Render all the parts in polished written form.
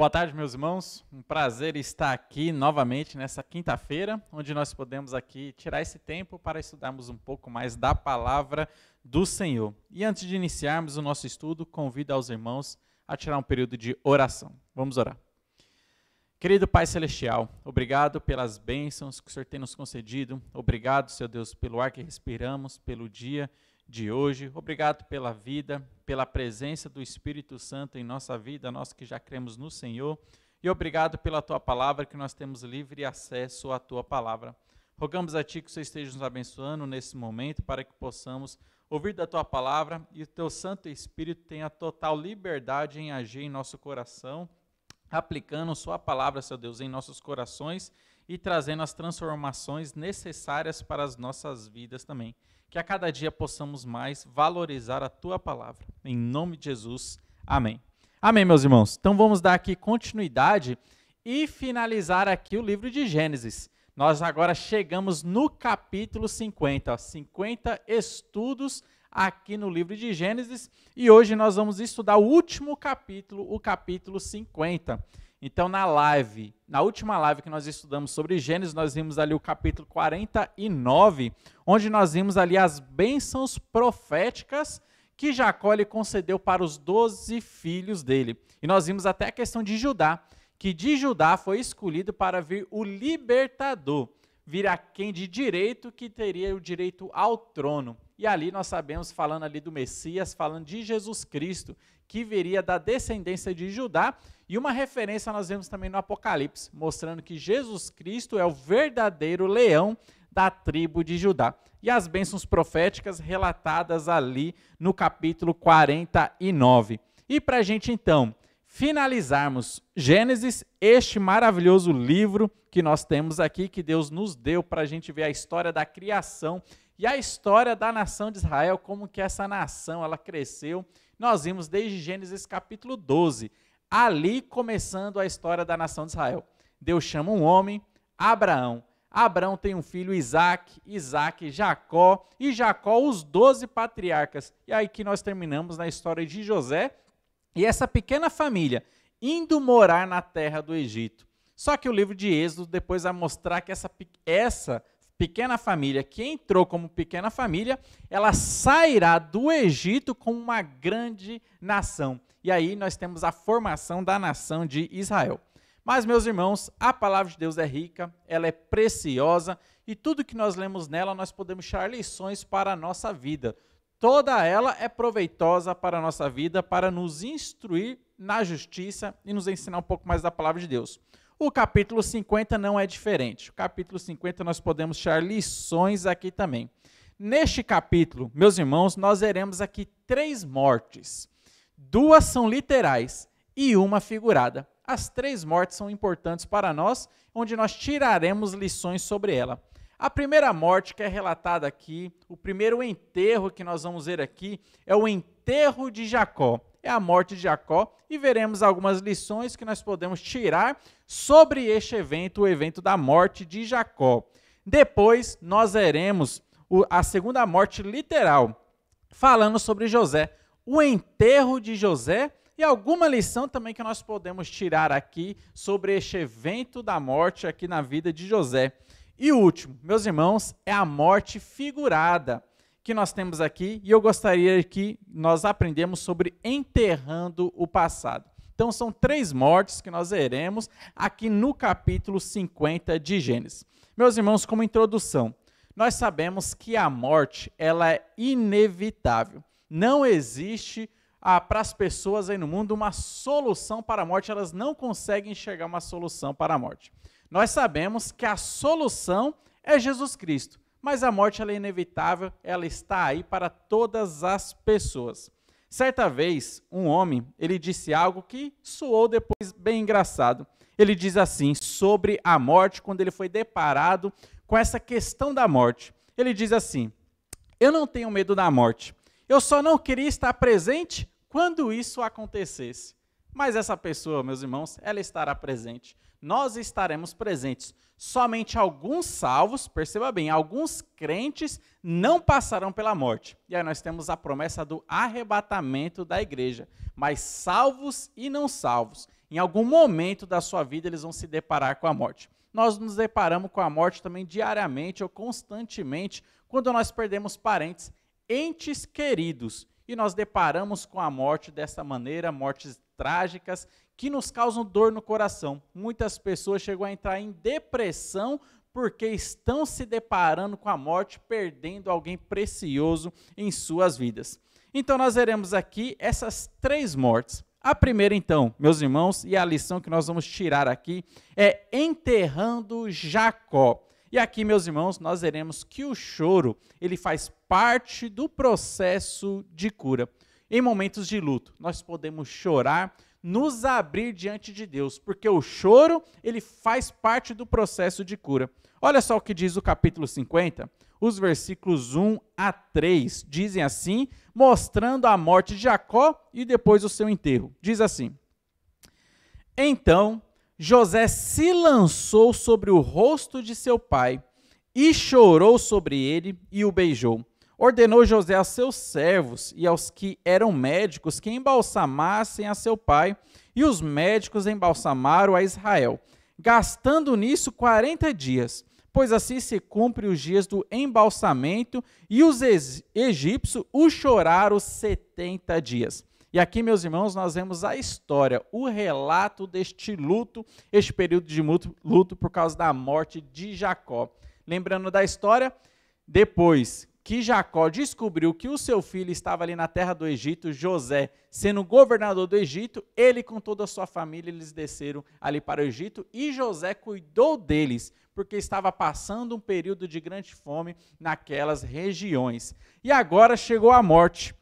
Boa tarde, meus irmãos. Um prazer estar aqui novamente nessa quinta-feira, onde nós podemos aqui tirar esse tempo para estudarmos um pouco mais da palavra do Senhor. E antes de iniciarmos o nosso estudo, convido aos irmãos a tirar um período de oração. Vamos orar. Querido Pai Celestial, obrigado pelas bênçãos que o Senhor tem nos concedido. Obrigado, Senhor Deus, pelo ar que respiramos, pelo dia de hoje. Obrigado pela vida, pela presença do Espírito Santo em nossa vida, nós que já cremos no Senhor. E obrigado pela Tua palavra, que nós temos livre acesso à Tua palavra. Rogamos a Ti que o Senhor esteja nos abençoando nesse momento, para que possamos ouvir da Tua palavra e o Teu Santo Espírito tenha total liberdade em agir em nosso coração, aplicando Sua palavra, Senhor Deus, em nossos corações e trazendo as transformações necessárias para as nossas vidas também. Que a cada dia possamos mais valorizar a Tua palavra. Em nome de Jesus, amém. Amém, meus irmãos. Então vamos dar aqui continuidade e finalizar aqui o livro de Gênesis. Nós agora chegamos no capítulo 50, 50 estudos aqui no livro de Gênesis, e hoje nós vamos estudar o último capítulo, o capítulo 50. Então, na última live que nós estudamos sobre Gênesis, nós vimos ali o capítulo 49, onde nós vimos ali as bênçãos proféticas que Jacó lhe concedeu para os 12 filhos dele. E nós vimos até a questão de Judá, que de Judá foi escolhido para vir o libertador, vir aquém de direito que teria o direito ao trono. E ali nós sabemos, falando ali do Messias, falando de Jesus Cristo, que viria da descendência de Judá, e uma referência nós vemos também no Apocalipse, mostrando que Jesus Cristo é o verdadeiro leão da tribo de Judá. E as bênçãos proféticas relatadas ali no capítulo 49. E para a gente então finalizarmos Gênesis, este maravilhoso livro que nós temos aqui, que Deus nos deu para a gente ver a história da criação e a história da nação de Israel, como que essa nação ela cresceu. Nós vimos desde Gênesis capítulo 12, ali começando a história da nação de Israel. Deus chama um homem, Abraão. Abraão tem um filho, Isaac, Jacó, e Jacó os 12 patriarcas. E aí que nós terminamos na história de José e essa pequena família indo morar na terra do Egito. Só que o livro de Êxodo depois vai mostrar que essa pequena família, que entrou como pequena família, ela sairá do Egito como uma grande nação. E aí nós temos a formação da nação de Israel. Mas, meus irmãos, a palavra de Deus é rica, ela é preciosa, e tudo que nós lemos nela, nós podemos tirar lições para a nossa vida. Toda ela é proveitosa para a nossa vida, para nos instruir na justiça e nos ensinar um pouco mais da palavra de Deus. O capítulo 50 não é diferente. O capítulo 50 nós podemos tirar lições aqui também. Neste capítulo, meus irmãos, nós veremos aqui 3 mortes. 2 são literais e uma figurada. As 3 mortes são importantes para nós, onde nós tiraremos lições sobre ela. A primeira morte que é relatada aqui, o primeiro enterro que nós vamos ver aqui, é o enterro de Jacó. É a morte de Jacó, e veremos algumas lições que nós podemos tirar sobre este evento, o evento da morte de Jacó. Depois, nós veremos a segunda morte literal, falando sobre José, o enterro de José, e alguma lição também que nós podemos tirar aqui sobre este evento da morte aqui na vida de José. E o último, meus irmãos, é a morte figurada que nós temos aqui, e eu gostaria que nós aprendemos sobre enterrando o passado. Então são 3 mortes que nós veremos aqui no capítulo 50 de Gênesis. Meus irmãos, como introdução, nós sabemos que a morte ela é inevitável. Não existe para as pessoas aí no mundo uma solução para a morte, elas não conseguem enxergar uma solução para a morte. Nós sabemos que a solução é Jesus Cristo. Mas a morte ela é inevitável, ela está aí para todas as pessoas. Certa vez, um homem, ele disse algo que soou depois bem engraçado. Ele diz assim, sobre a morte, quando ele foi deparado com essa questão da morte. Ele diz assim, eu não tenho medo da morte, eu só não queria estar presente quando isso acontecesse. Mas essa pessoa, meus irmãos, ela estará presente. Nós estaremos presentes. Somente alguns salvos, perceba bem, alguns crentes não passarão pela morte. E aí nós temos a promessa do arrebatamento da igreja. Mas salvos e não salvos, Em algum momento da sua vida, eles vão se deparar com a morte. Nós nos deparamos com a morte também diariamente ou constantemente, quando nós perdemos parentes, entes queridos. E nós deparamos com a morte dessa maneira, mortes trágicas, que nos causam dor no coração. Muitas pessoas chegam a entrar em depressão porque estão se deparando com a morte, perdendo alguém precioso em suas vidas. Então nós veremos aqui essas 3 mortes. A primeira então, meus irmãos, e a lição que nós vamos tirar aqui é enterrando Jacó. E aqui, meus irmãos, nós veremos que o choro, ele faz parte do processo de cura. Em momentos de luto, nós podemos chorar, nos abrir diante de Deus, porque o choro, ele faz parte do processo de cura. Olha só o que diz o capítulo 50, os versículos 1 a 3, dizem assim, mostrando a morte de Jacó e depois o seu enterro. Diz assim: Então José se lançou sobre o rosto de seu pai e chorou sobre ele e o beijou. Ordenou José aos seus servos e aos que eram médicos que embalsamassem a seu pai, e os médicos embalsamaram a Israel, gastando nisso 40 dias, pois assim se cumpre os dias do embalsamento, e os egípcios o choraram 70 dias. E aqui, meus irmãos, nós vemos a história, o relato deste luto, este período de luto por causa da morte de Jacó. Lembrando da história, depois que Jacó descobriu que o seu filho estava ali na terra do Egito, José, sendo governador do Egito, ele com toda a sua família, eles desceram ali para o Egito, e José cuidou deles, porque estava passando um período de grande fome naquelas regiões. E agora chegou a morte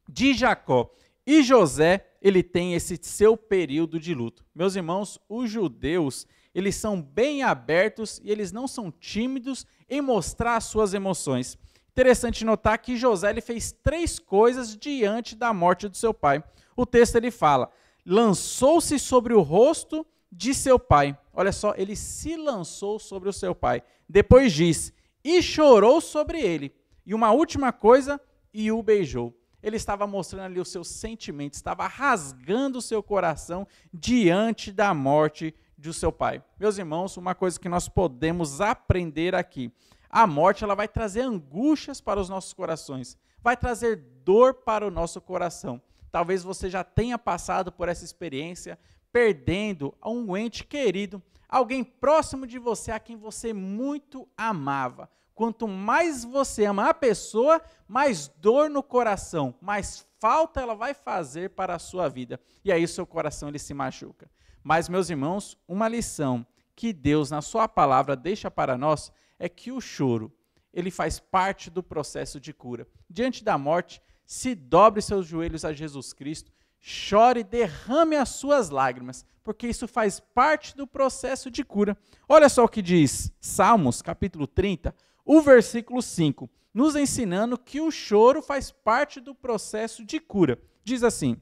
de Jacó. E José, ele tem esse seu período de luto. Meus irmãos, os judeus, eles são bem abertos e eles não são tímidos em mostrar as suas emoções. Interessante notar que José ele fez 3 coisas diante da morte do seu pai. O texto ele fala, lançou-se sobre o rosto de seu pai. Olha só, ele se lançou sobre o seu pai. Depois diz, e chorou sobre ele. E uma última coisa, e o beijou. Ele estava mostrando ali os seus sentimentos, estava rasgando o seu coração diante da morte de seu pai. Meus irmãos, uma coisa que nós podemos aprender aqui, a morte ela vai trazer angústias para os nossos corações, vai trazer dor para o nosso coração. Talvez você já tenha passado por essa experiência, perdendo um ente querido, alguém próximo de você, a quem você muito amava. Quanto mais você ama a pessoa, mais dor no coração, mais falta ela vai fazer para a sua vida. E aí o seu coração ele se machuca. Mas, meus irmãos, uma lição que Deus, na sua palavra, deixa para nós, é que o choro, ele faz parte do processo de cura. Diante da morte, se dobre seus joelhos a Jesus Cristo, chore, derrame as suas lágrimas, porque isso faz parte do processo de cura. Olha só o que diz Salmos, capítulo 30, o versículo 5, nos ensinando que o choro faz parte do processo de cura. Diz assim,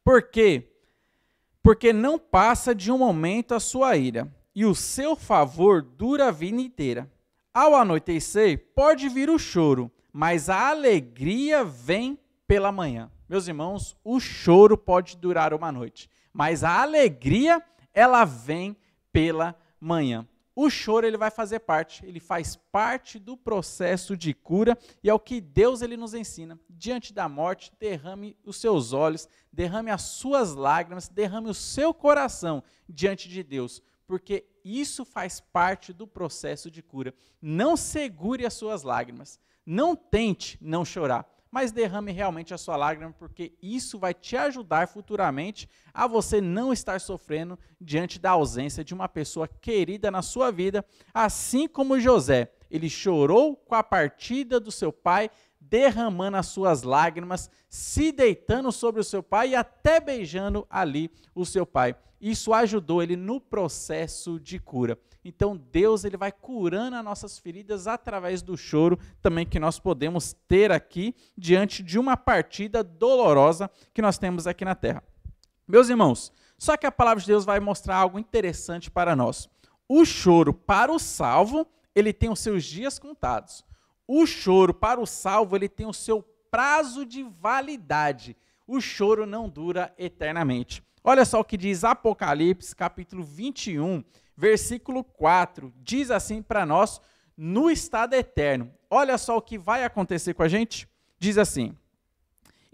porque não passa de um momento a sua ira, e o seu favor dura a vida inteira. Ao anoitecer, pode vir o choro, mas a alegria vem pela manhã. Meus irmãos, o choro pode durar uma noite, mas a alegria, ela vem pela manhã. O choro ele vai fazer parte, ele faz parte do processo de cura e é o que Deus ele nos ensina. Diante da morte, derrame os seus olhos, derrame as suas lágrimas, derrame o seu coração diante de Deus, porque isso faz parte do processo de cura. Não segure as suas lágrimas, não tente não chorar, mas derrame realmente a sua lágrima, porque isso vai te ajudar futuramente a você não estar sofrendo diante da ausência de uma pessoa querida na sua vida, assim como José, ele chorou com a partida do seu pai, derramando as suas lágrimas, se deitando sobre o seu pai e até beijando ali o seu pai. Isso ajudou ele no processo de cura. Então Deus ele vai curando as nossas feridas através do choro também que nós podemos ter aqui diante de uma partida dolorosa que nós temos aqui na terra. Meus irmãos, só que a palavra de Deus vai mostrar algo interessante para nós. O choro para o salvo, ele tem os seus dias contados. O choro para o salvo, ele tem o seu prazo de validade. O choro não dura eternamente. Olha só o que diz Apocalipse, capítulo 21, versículo 4. Diz assim para nós, no estado eterno. Olha só o que vai acontecer com a gente. Diz assim: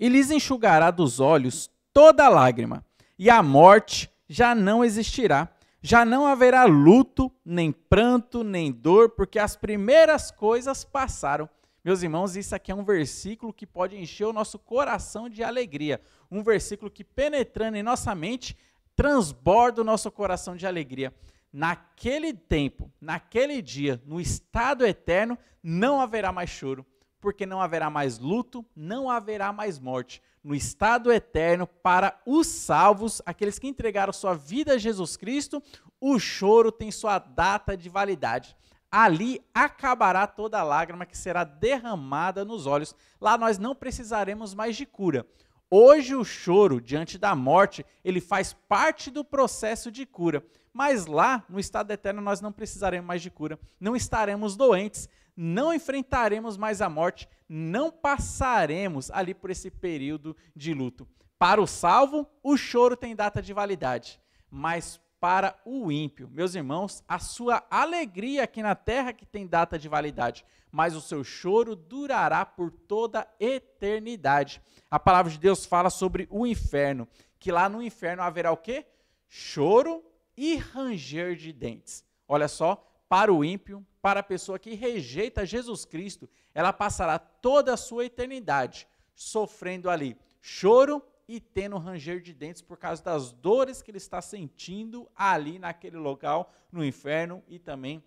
e lhes enxugará dos olhos toda lágrima, e a morte já não existirá. Já não haverá luto, nem pranto, nem dor, porque as primeiras coisas passaram. Meus irmãos, isso aqui é um versículo que pode encher o nosso coração de alegria. Um versículo que, penetrando em nossa mente, transborda o nosso coração de alegria. Naquele tempo, naquele dia, no estado eterno, não haverá mais choro, porque não haverá mais luto, não haverá mais morte. No estado eterno, para os salvos, aqueles que entregaram sua vida a Jesus Cristo, o choro tem sua data de validade. Ali acabará toda a lágrima que será derramada nos olhos. Lá nós não precisaremos mais de cura. Hoje o choro diante da morte, ele faz parte do processo de cura. Mas lá, no estado eterno, nós não precisaremos mais de cura. Não estaremos doentes, não enfrentaremos mais a morte, não passaremos ali por esse período de luto. Para o salvo, o choro tem data de validade, mas para o ímpio, meus irmãos, a sua alegria aqui na terra que tem data de validade, mas o seu choro durará por toda a eternidade. A palavra de Deus fala sobre o inferno, que lá no inferno haverá o quê? Choro e ranger de dentes. Olha só, para o ímpio, para a pessoa que rejeita Jesus Cristo, ela passará toda a sua eternidade sofrendo ali choro e tendo ranger de dentes por causa das dores que ele está sentindo ali naquele local, no inferno e também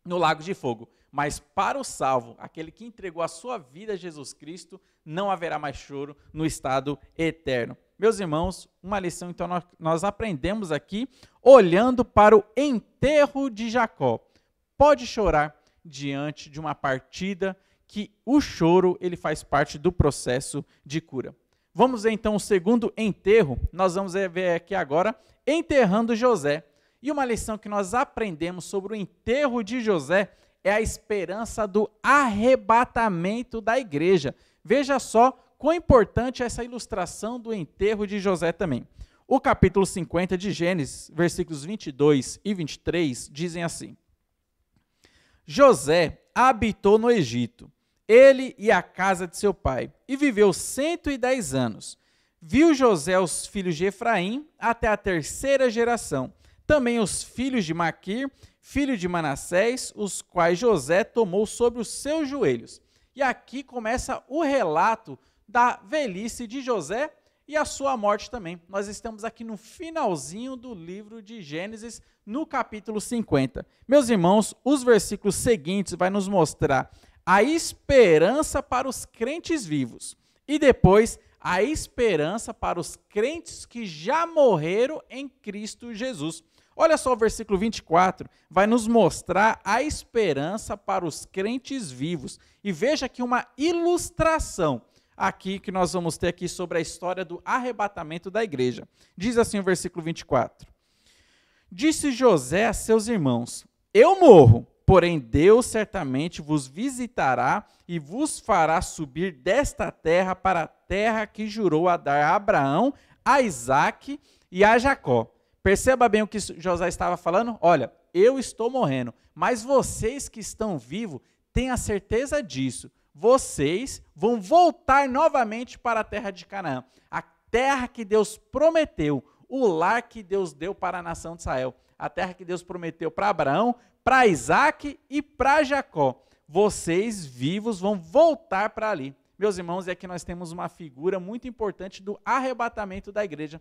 no lago de fogo. Mas para o salvo, aquele que entregou a sua vida a Jesus Cristo, não haverá mais choro no estado eterno. Meus irmãos, uma lição então nós aprendemos aqui, olhando para o enterro de Jacó. Pode chorar diante de uma partida, que o choro ele faz parte do processo de cura. Vamos ver então o segundo enterro, nós vamos ver aqui agora, enterrando José. E uma lição que nós aprendemos sobre o enterro de José é a esperança do arrebatamento da igreja. Veja só quão importante é essa ilustração do enterro de José também. O capítulo 50 de Gênesis, versículos 22 e 23, dizem assim: José habitou no Egito, ele e a casa de seu pai, e viveu 110 anos. Viu José os filhos de Efraim até a terceira geração, também os filhos de Maquir, filho de Manassés, os quais José tomou sobre os seus joelhos. E aqui começa o relato da velhice de José e a sua morte também. Nós estamos aqui no finalzinho do livro de Gênesis, no capítulo 50. Meus irmãos, os versículos seguintes vai nos mostrar a esperança para os crentes vivos e depois a esperança para os crentes que já morreram em Cristo Jesus. Olha só o versículo 24, vai nos mostrar a esperança para os crentes vivos. E veja aqui uma ilustração aqui que nós vamos ter aqui sobre a história do arrebatamento da igreja. Diz assim o versículo 24. Disse José a seus irmãos: eu morro, porém Deus certamente vos visitará e vos fará subir desta terra para a terra que jurou a dar a Abraão, a Isaque e a Jacó. Perceba bem o que José estava falando. Olha, eu estou morrendo, mas vocês que estão vivos, tenham a certeza disso. Vocês vão voltar novamente para a terra de Canaã, a terra que Deus prometeu, o lar que Deus deu para a nação de Israel, a terra que Deus prometeu para Abraão, para Isaque e para Jacó. Vocês vivos vão voltar para ali. Meus irmãos, é que nós temos uma figura muito importante do arrebatamento da igreja.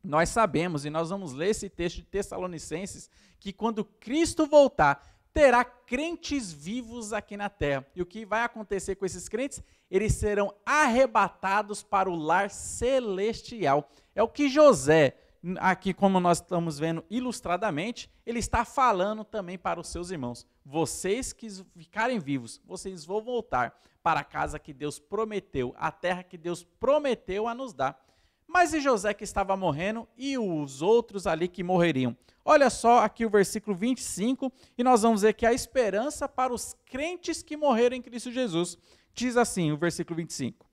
Nós sabemos, e nós vamos ler esse texto de Tessalonicenses, que quando Cristo voltar, terá crentes vivos aqui na terra. E o que vai acontecer com esses crentes? Eles serão arrebatados para o lar celestial. É o que José, aqui como nós estamos vendo ilustradamente, ele está falando também para os seus irmãos. Vocês que ficarem vivos, vocês vão voltar para a casa que Deus prometeu, a terra que Deus prometeu a nos dar. Mas e José que estava morrendo e os outros ali que morreriam? Olha só aqui o versículo 25 e nós vamos ver que a esperança para os crentes que morreram em Cristo Jesus. Diz assim o versículo 25.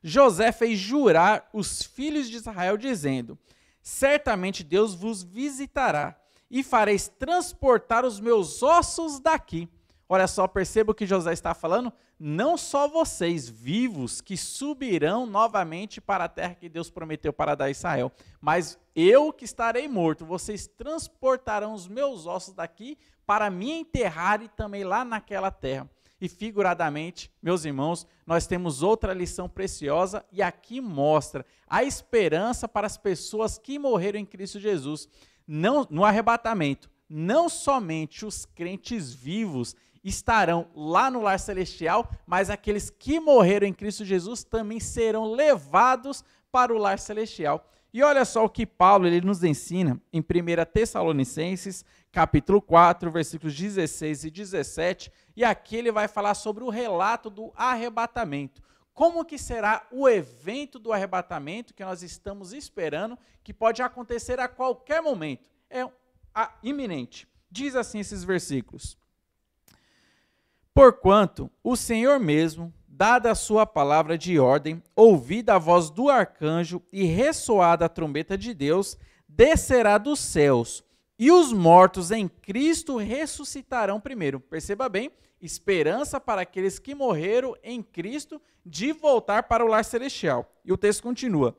José fez jurar os filhos de Israel dizendo: certamente Deus vos visitará e fareis transportar os meus ossos daqui. Olha só, perceba o que José está falando. Não só vocês, vivos, que subirão novamente para a terra que Deus prometeu para dar a Israel, mas eu que estarei morto, vocês transportarão os meus ossos daqui para me enterrar e também lá naquela terra. E figuradamente, meus irmãos, nós temos outra lição preciosa e aqui mostra a esperança para as pessoas que morreram em Cristo Jesus. Não, no arrebatamento, não somente os crentes vivos estarão lá no lar celestial, mas aqueles que morreram em Cristo Jesus também serão levados para o lar celestial. E olha só o que Paulo ele nos ensina em 1 Tessalonicenses, capítulo 4, versículos 16 e 17, e aqui ele vai falar sobre o relato do arrebatamento. Como que será o evento do arrebatamento que nós estamos esperando, que pode acontecer a qualquer momento? É iminente. Diz assim esses versículos: porquanto o Senhor mesmo, dada a sua palavra de ordem, ouvida a voz do arcanjo e ressoada a trombeta de Deus, descerá dos céus, e os mortos em Cristo ressuscitarão primeiro. Perceba bem, esperança para aqueles que morreram em Cristo de voltar para o lar celestial. E o texto continua: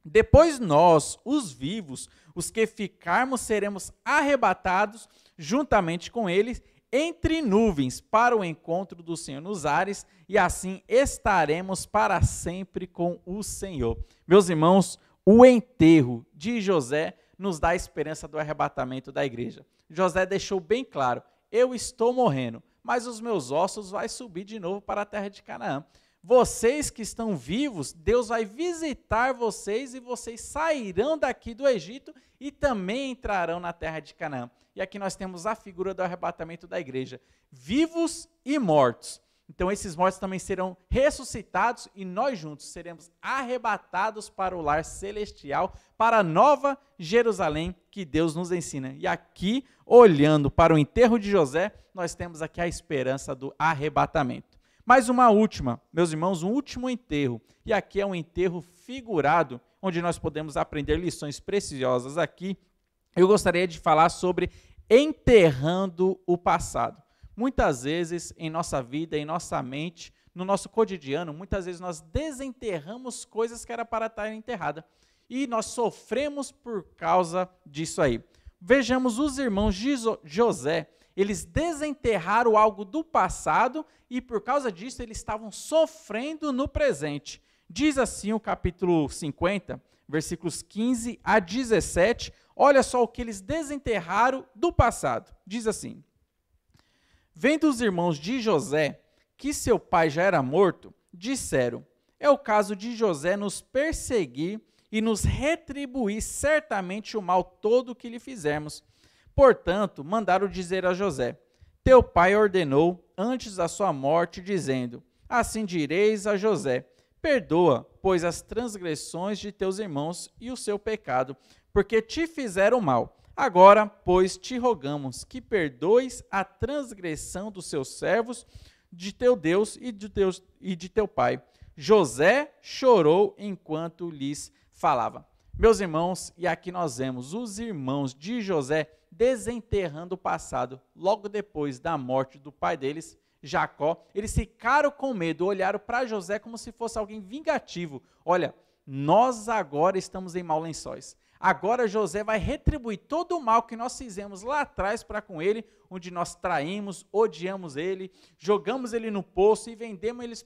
depois nós, os vivos, os que ficarmos, seremos arrebatados juntamente com eles entre nuvens para o encontro do Senhor nos ares, e assim estaremos para sempre com o Senhor. Meus irmãos, o enterro de José nos dá a esperança do arrebatamento da igreja. José deixou bem claro: eu estou morrendo, mas os meus ossos vão subir de novo para a terra de Canaã. Vocês que estão vivos, Deus vai visitar vocês e vocês sairão daqui do Egito e também entrarão na terra de Canaã. E aqui nós temos a figura do arrebatamento da igreja, vivos e mortos. Então esses mortos também serão ressuscitados e nós juntos seremos arrebatados para o lar celestial, para a nova Jerusalém que Deus nos ensina. E aqui, olhando para o enterro de José, nós temos aqui a esperança do arrebatamento. Mais uma última, meus irmãos, um último enterro. E aqui é um enterro figurado, onde nós podemos aprender lições preciosas aqui. Eu gostaria de falar sobre enterrando o passado. Muitas vezes em nossa vida, em nossa mente, no nosso cotidiano, muitas vezes nós desenterramos coisas que era para estar enterrada. E nós sofremos por causa disso aí. Vejamos os irmãos de José. Eles desenterraram algo do passado e por causa disso eles estavam sofrendo no presente. Diz assim o capítulo 50, versículos 15 a 17, olha só o que eles desenterraram do passado. Diz assim: vendo os irmãos de José que seu pai já era morto, disseram: é o caso de José nos perseguir e nos retribuir certamente o mal todo que lhe fizermos. Portanto, mandaram dizer a José: teu pai ordenou antes da sua morte, dizendo: assim direis a José: perdoa, pois, as transgressões de teus irmãos e o seu pecado, porque te fizeram mal. Agora, pois, te rogamos que perdoes a transgressão dos seus servos, de teu Deus e de teu pai. José chorou enquanto lhes falava. Meus irmãos, e aqui nós vemos os irmãos de José desenterrando o passado, logo depois da morte do pai deles, Jacó. Eles ficaram com medo, olharam para José como se fosse alguém vingativo. Olha, nós agora estamos em maus lençóis. Agora José vai retribuir todo o mal que nós fizemos lá atrás para com ele, onde nós traímos, odiamos ele, jogamos ele no poço e vendemos eles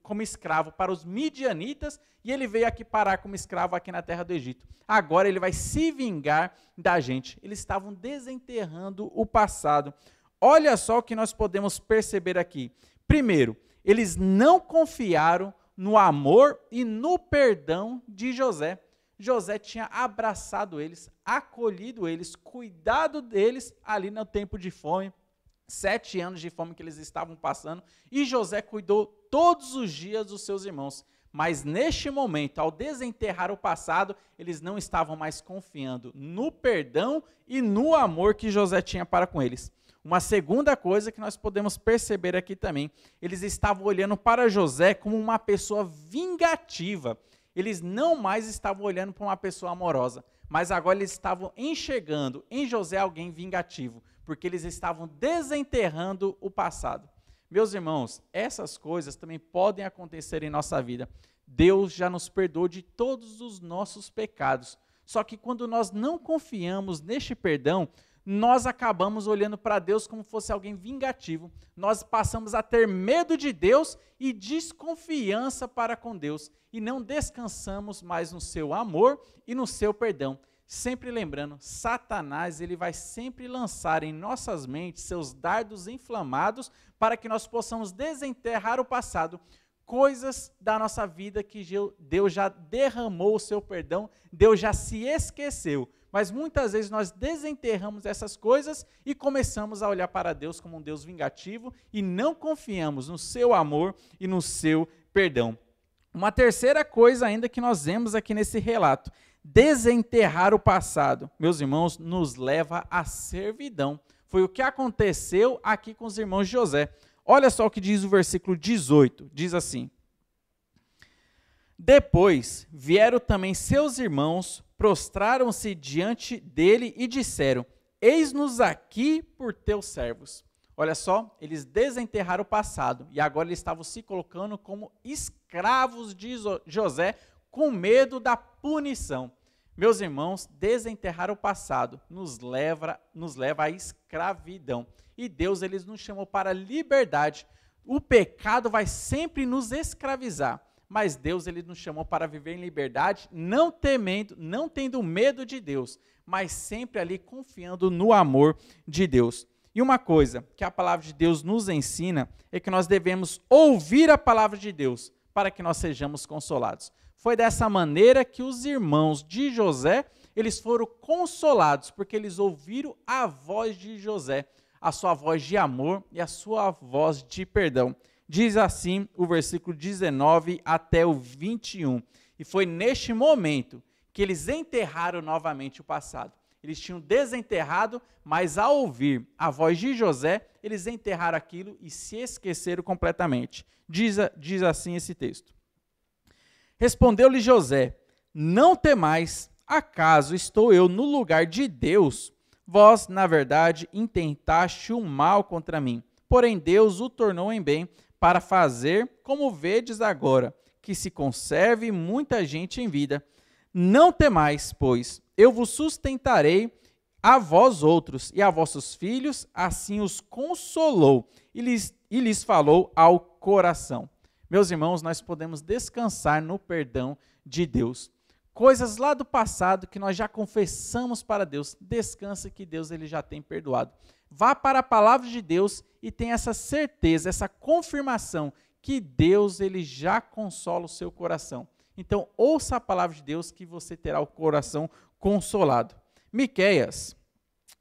como escravo para os midianitas, e ele veio aqui parar como escravo aqui na terra do Egito. Agora ele vai se vingar da gente. Eles estavam desenterrando o passado. Olha só o que nós podemos perceber aqui. Primeiro, eles não confiaram no amor e no perdão de José. José tinha abraçado eles, acolhido eles, cuidado deles ali no tempo de fome, 7 anos de fome que eles estavam passando, e José cuidou todos os dias dos seus irmãos. Mas neste momento, ao desenterrar o passado, eles não estavam mais confiando no perdão e no amor que José tinha para com eles. Uma segunda coisa que nós podemos perceber aqui também, eles estavam olhando para José como uma pessoa vingativa. Eles não mais estavam olhando para uma pessoa amorosa, mas agora eles estavam enxergando em José alguém vingativo, porque eles estavam desenterrando o passado. Meus irmãos, essas coisas também podem acontecer em nossa vida. Deus já nos perdoou de todos os nossos pecados. Só que quando nós não confiamos neste perdão, nós acabamos olhando para Deus como fosse alguém vingativo. Nós passamos a ter medo de Deus e desconfiança para com Deus. E não descansamos mais no seu amor e no seu perdão. Sempre lembrando, Satanás ele vai sempre lançar em nossas mentes seus dardos inflamados para que nós possamos desenterrar o passado, coisas da nossa vida que Deus já derramou o seu perdão, Deus já se esqueceu. Mas muitas vezes nós desenterramos essas coisas e começamos a olhar para Deus como um Deus vingativo e não confiamos no seu amor e no seu perdão. Uma terceira coisa ainda que nós vemos aqui nesse relato, desenterrar o passado, meus irmãos, nos leva à servidão. Foi o que aconteceu aqui com os irmãos de José. Olha só o que diz o versículo 18, diz assim: depois vieram também seus irmãos, prostraram-se diante dele e disseram: eis-nos aqui por teus servos. Olha só, eles desenterraram o passado e agora eles estavam se colocando como escravos de José, com medo da punição. Meus irmãos, desenterrar o passado nos leva à escravidão. E Deus ele nos chamou para a liberdade. O pecado vai sempre nos escravizar, mas Deus ele nos chamou para viver em liberdade, não temendo, não tendo medo de Deus, mas sempre ali confiando no amor de Deus. E uma coisa que a palavra de Deus nos ensina é que nós devemos ouvir a palavra de Deus para que nós sejamos consolados. Foi dessa maneira que os irmãos de José, eles foram consolados, porque eles ouviram a voz de José, a sua voz de amor e a sua voz de perdão. Diz assim o versículo 19 até o 21. E foi neste momento que eles enterraram novamente o passado. Eles tinham desenterrado, mas ao ouvir a voz de José, eles enterraram aquilo e se esqueceram completamente. Diz assim esse texto. Respondeu-lhe José: não temais, acaso estou eu no lugar de Deus? Vós, na verdade, intentaste o mal contra mim, porém Deus o tornou em bem, para fazer, como vedes agora, que se conserve muita gente em vida. Não temais, pois, eu vos sustentarei a vós outros e a vossos filhos, assim os consolou e lhes falou ao coração. Meus irmãos, nós podemos descansar no perdão de Deus. Coisas lá do passado que nós já confessamos para Deus, descansa que Deus ele já tem perdoado. Vá para a palavra de Deus e tenha essa certeza, essa confirmação que Deus ele já consola o seu coração. Então, ouça a palavra de Deus que você terá o coração consolado. Miqueias,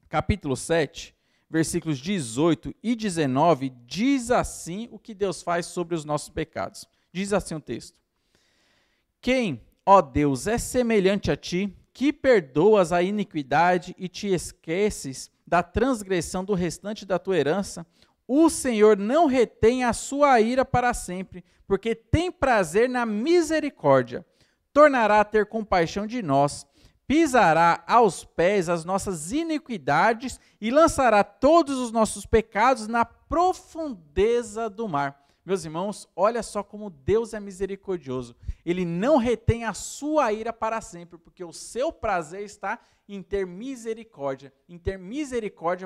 capítulo 7, versículos 18 e 19, diz assim o que Deus faz sobre os nossos pecados. Diz assim o texto: quem, ó Deus, é semelhante a ti, que perdoas a iniquidade e te esqueces da transgressão do restante da tua herança? O Senhor não retém a sua ira para sempre, porque tem prazer na misericórdia. Tornará a ter compaixão de nós, pisará aos pés as nossas iniquidades e lançará todos os nossos pecados na profundeza do mar. Meus irmãos, olha só como Deus é misericordioso. Ele não retém a sua ira para sempre, porque o seu prazer está em ter misericórdia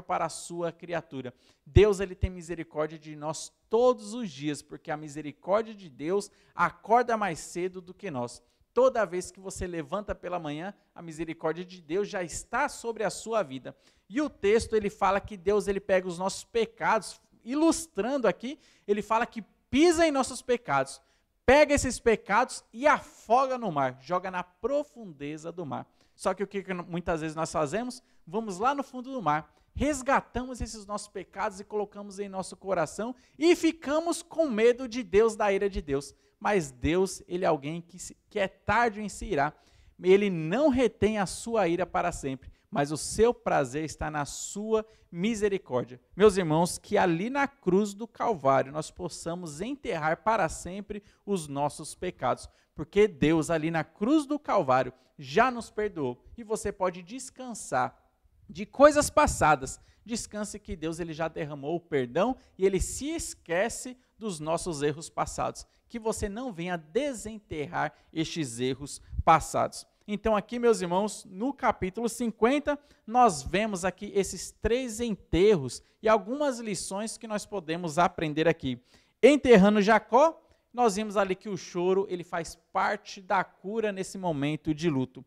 para a sua criatura. Deus ele tem misericórdia de nós todos os dias, porque a misericórdia de Deus acorda mais cedo do que nós. Toda vez que você levanta pela manhã, a misericórdia de Deus já está sobre a sua vida. E o texto ele fala que Deus ele pega os nossos pecados, ilustrando aqui, ele fala que pisa em nossos pecados, pega esses pecados e afoga no mar, joga na profundeza do mar. Só que o que muitas vezes nós fazemos? Vamos lá no fundo do mar, resgatamos esses nossos pecados e colocamos em nosso coração e ficamos com medo de Deus, da ira de Deus. Mas Deus, ele é alguém que é tardio em se irar. Ele não retém a sua ira para sempre, mas o seu prazer está na sua misericórdia. Meus irmãos, que ali na cruz do Calvário nós possamos enterrar para sempre os nossos pecados, porque Deus ali na cruz do Calvário já nos perdoou e você pode descansar de coisas passadas. Descanse que Deus ele já derramou o perdão e ele se esquece dos nossos erros passados. Que você não venha desenterrar estes erros passados. Então aqui, meus irmãos, no capítulo 50, nós vemos aqui esses 3 enterros e algumas lições que nós podemos aprender aqui. Enterrando Jacó, nós vimos ali que o choro ele faz parte da cura nesse momento de luto.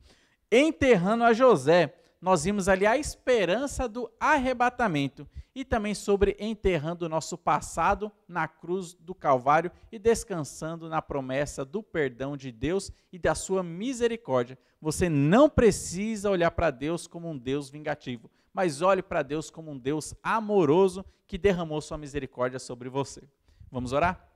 Enterrando a José, nós vimos ali a esperança do arrebatamento e também sobre enterrando o nosso passado na cruz do Calvário e descansando na promessa do perdão de Deus e da sua misericórdia. Você não precisa olhar para Deus como um Deus vingativo, mas olhe para Deus como um Deus amoroso que derramou sua misericórdia sobre você. Vamos orar?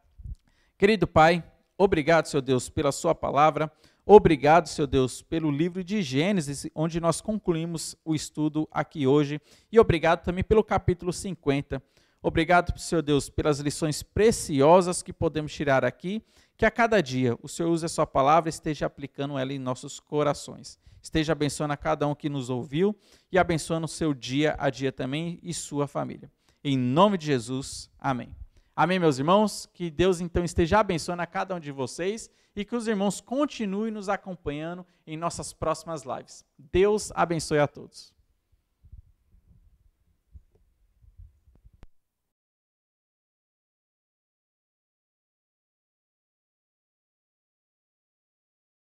Querido Pai, obrigado, Senhor Deus, pela sua palavra. Obrigado, Senhor Deus, pelo livro de Gênesis, onde nós concluímos o estudo aqui hoje. E obrigado também pelo capítulo 50. Obrigado, Senhor Deus, pelas lições preciosas que podemos tirar aqui. Que a cada dia o Senhor use a sua palavra e esteja aplicando ela em nossos corações. Esteja abençoando a cada um que nos ouviu e abençoando o seu dia a dia também e sua família. Em nome de Jesus, amém. Amém, meus irmãos? Que Deus então esteja abençoando a cada um de vocês e que os irmãos continuem nos acompanhando em nossas próximas lives. Deus abençoe a todos.